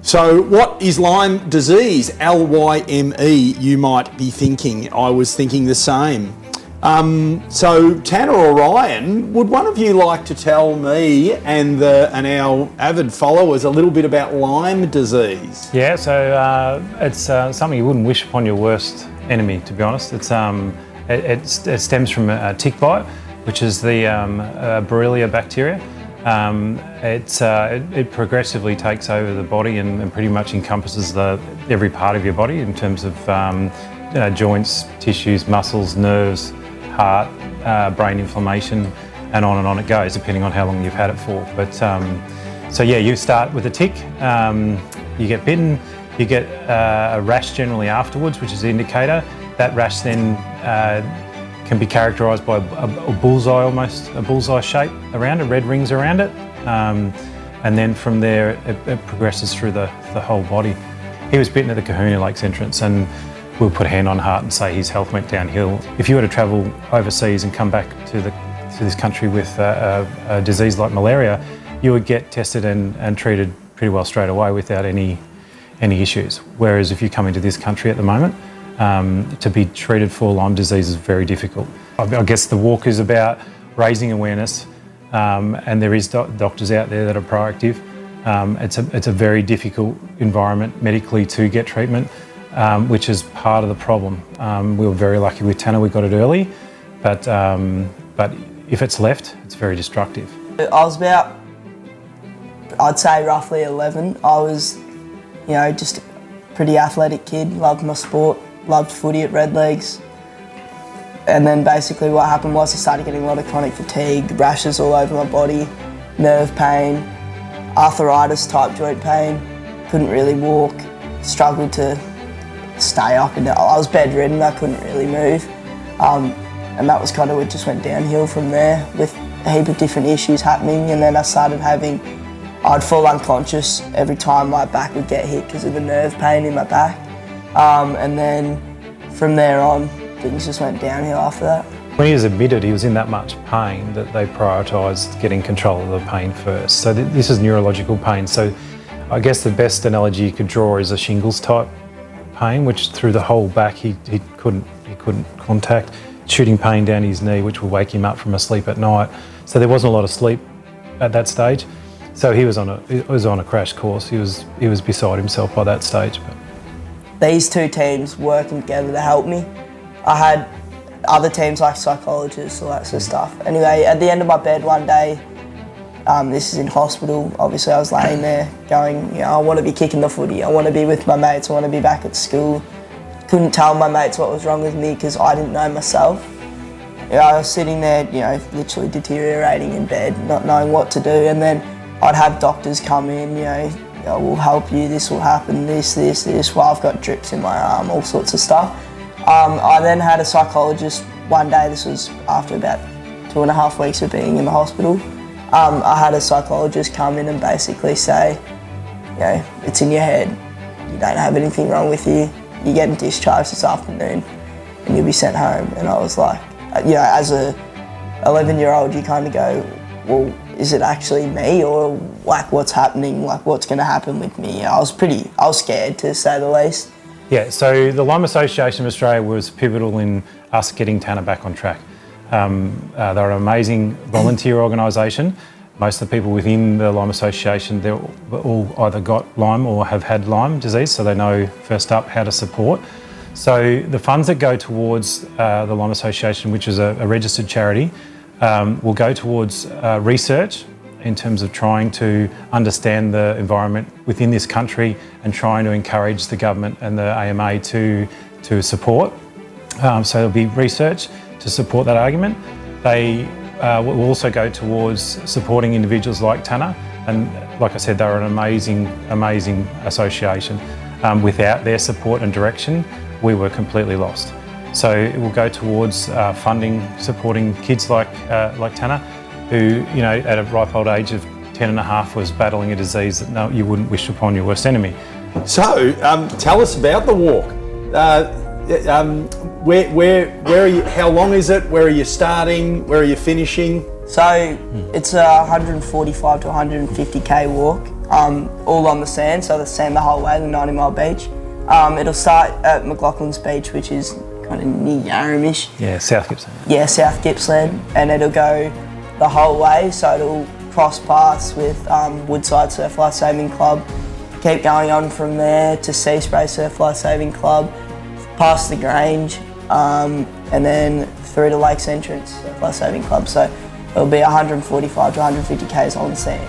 So what is Lyme disease? Lyme, you might be thinking. I was thinking the same. So Tanner or Ryan, would one of you like to tell me and our avid followers a little bit about Lyme disease? Yeah, so it's something you wouldn't wish upon your worst enemy, to be honest. It stems from a tick bite, which is the Borrelia bacteria. It progressively takes over the body and pretty much encompasses every part of your body in terms of joints, tissues, muscles, nerves, heart, brain inflammation, and on it goes, depending on how long you've had it for. But so yeah, you start with a tick, you get bitten, you get a rash generally afterwards, which is the indicator. That rash then can be characterised by a bullseye, almost a bullseye shape around it, red rings around it, and then from there it progresses through the whole body. He was bitten at the Kahuna Lakes entrance, and we'll put a hand on heart and say his health went downhill. If you were to travel overseas and come back to this country with a disease like malaria, you would get tested and treated pretty well straight away without any issues. Whereas if you come into this country at the moment, to be treated for Lyme disease is very difficult. I guess the walk is about raising awareness, and there is doctors out there that are proactive. It's a very difficult environment medically to get treatment, which is part of the problem. We were very lucky with Tanner, we got it early, but if it's left, it's very destructive. I was about, I'd say roughly 11. I was, just a pretty athletic kid, loved my sport, loved footy at Redlegs. And then basically what happened was I started getting a lot of chronic fatigue, rashes all over my body, nerve pain, arthritis type joint pain, couldn't really walk, struggled to stay up, and I was bedridden, I couldn't really move. And that was kind of what just went downhill from there with a heap of different issues happening. And then I started I'd fall unconscious every time my back would get hit because of the nerve pain in my back. And then from there on, things just went downhill after that. When he was admitted, he was in that much pain that they prioritised getting control of the pain first. So this is neurological pain. So I guess the best analogy you could draw is a shingles type pain, which through the whole back he couldn't contact, shooting pain down his knee, which would wake him up from a sleep at night. So there wasn't a lot of sleep at that stage. So he was on a crash course. He was beside himself by that stage. But these two teams working together to help me. I had other teams like psychologists, all that sort of stuff. Anyway, at the end of my bed one day, this is in hospital, obviously I was laying there going, I want to be kicking the footy, I want to be with my mates, I want to be back at school. Couldn't tell my mates what was wrong with me because I didn't know myself. I was sitting there, literally deteriorating in bed, not knowing what to do, and then I'd have doctors come in, we'll help you, this will happen, this, well, I've got drips in my arm, all sorts of stuff. I then had a psychologist one day, this was after about 2.5 weeks of being in the hospital. I had a psychologist come in and basically say, it's in your head, you don't have anything wrong with you, you're getting discharged this afternoon and you'll be sent home. And I was like, as a 11-year-old, you kind of go, well, is it actually me, or like what's happening, like what's going to happen with me? I was scared, to say the least. Yeah, so the Lyme Association of Australia was pivotal in us getting Tanner back on track. They're an amazing volunteer organisation. Most of the people within the Lyme Association, they're all either got Lyme or have had Lyme disease, so they know first up how to support. So the funds that go towards the Lyme Association, which is a registered charity, will go towards research in terms of trying to understand the environment within this country and trying to encourage the government and the AMA to support. So there'll be research to support that argument. They will also go towards supporting individuals like Tanner, and like I said, they're an amazing association. Without their support and direction, we were completely lost. So it will go towards funding, supporting kids like Tanner, who, at a ripe old age of 10.5 was battling a disease that you wouldn't wish upon your worst enemy. So, tell us about the walk. Where are you? How long is it? Where are you starting? Where are you finishing? So it's a 145 to 150k walk. all on the sand, so the sand the whole way, the 90 Mile Beach. It'll start at McMillan's Beach, which is kind of near Yarramish. Yeah, South Gippsland. Yeah, South Gippsland, and it'll go the whole way, so it'll cross paths with Woodside Surf Life Saving Club, keep going on from there to Sea Spray Surf Life Saving Club, past the Grange, and then through to Lakes Entrance Surf Life Saving Club. So it'll be 145 to 150 k's on sand.